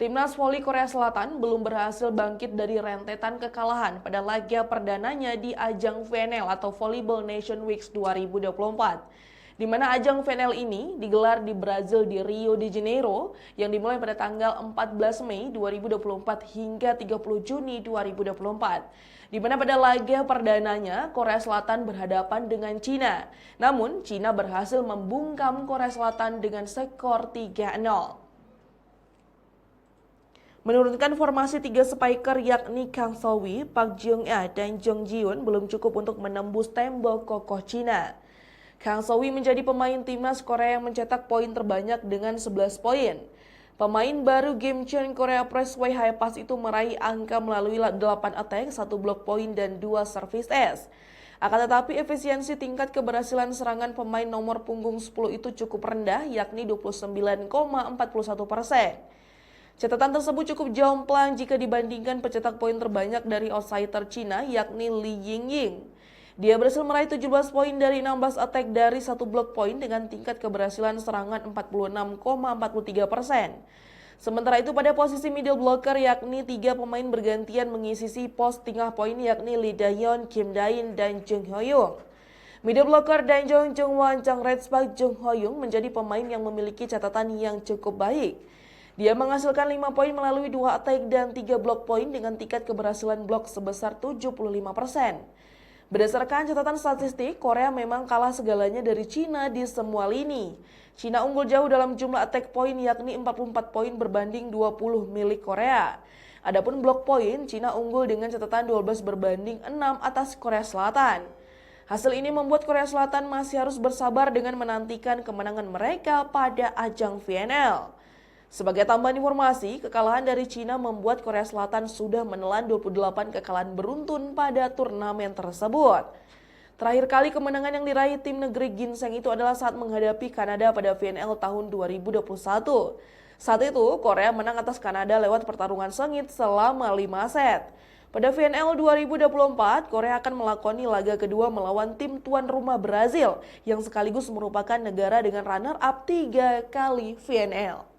Timnas voli Korea Selatan belum berhasil bangkit dari rentetan kekalahan pada laga perdananya di ajang VNL atau Volleyball Nation Weeks 2024. Di mana ajang VNL ini digelar di Brazil di Rio de Janeiro yang dimulai pada tanggal 14 Mei 2024 hingga 30 Juni 2024. Di mana pada laga perdananya Korea Selatan berhadapan dengan Cina. Namun Cina berhasil membungkam Korea Selatan dengan skor 3-0. Menurunkan formasi tiga spiker yakni Kang So-wi, Park Jung-ah, dan Jung Ji-hoon belum cukup untuk menembus tembok kokoh Cina. Kang So-wi menjadi pemain timnas Korea yang mencetak poin terbanyak dengan 11 poin. Pemain baru Kim Chun Korea Press Way High Pass itu meraih angka melalui 8 attack, 1 blok poin, dan 2 service ace. Akan tetapi efisiensi tingkat keberhasilan serangan pemain nomor punggung 10 itu cukup rendah yakni 29,41%. Catatan tersebut cukup jomplang jika dibandingkan pencetak poin terbanyak dari outsider Cina yakni Li Yingying. Dia berhasil meraih 17 poin dari 16 attack dari 1 blok poin dengan tingkat keberhasilan serangan 46,43%. Sementara itu pada posisi middle blocker yakni 3 pemain bergantian mengisi pos tengah poin yakni Lee Da-yeon, Kim Da-in, dan Jung Ho-young. Middle blocker dan Jung Jung-won, Jang Red-spak, Jung Ho-young menjadi pemain yang memiliki catatan yang cukup baik. Dia menghasilkan 5 poin melalui 2 attack dan 3 blok poin dengan tingkat keberhasilan blok sebesar 75%. Berdasarkan catatan statistik, Korea memang kalah segalanya dari Cina di semua lini. Cina unggul jauh dalam jumlah attack poin yakni 44 poin berbanding 20 milik Korea. Adapun blok poin, Cina unggul dengan catatan 12 berbanding 6 atas Korea Selatan. Hasil ini membuat Korea Selatan masih harus bersabar dengan menantikan kemenangan mereka pada ajang VNL. Sebagai tambahan informasi, kekalahan dari Cina membuat Korea Selatan sudah menelan 28 kekalahan beruntun pada turnamen tersebut. Terakhir kali kemenangan yang diraih tim negeri ginseng itu adalah saat menghadapi Kanada pada VNL tahun 2021. Saat itu, Korea menang atas Kanada lewat pertarungan sengit selama 5 set. Pada VNL 2024, Korea akan melakoni laga kedua melawan tim tuan rumah Brazil yang sekaligus merupakan negara dengan runner-up 3 kali VNL.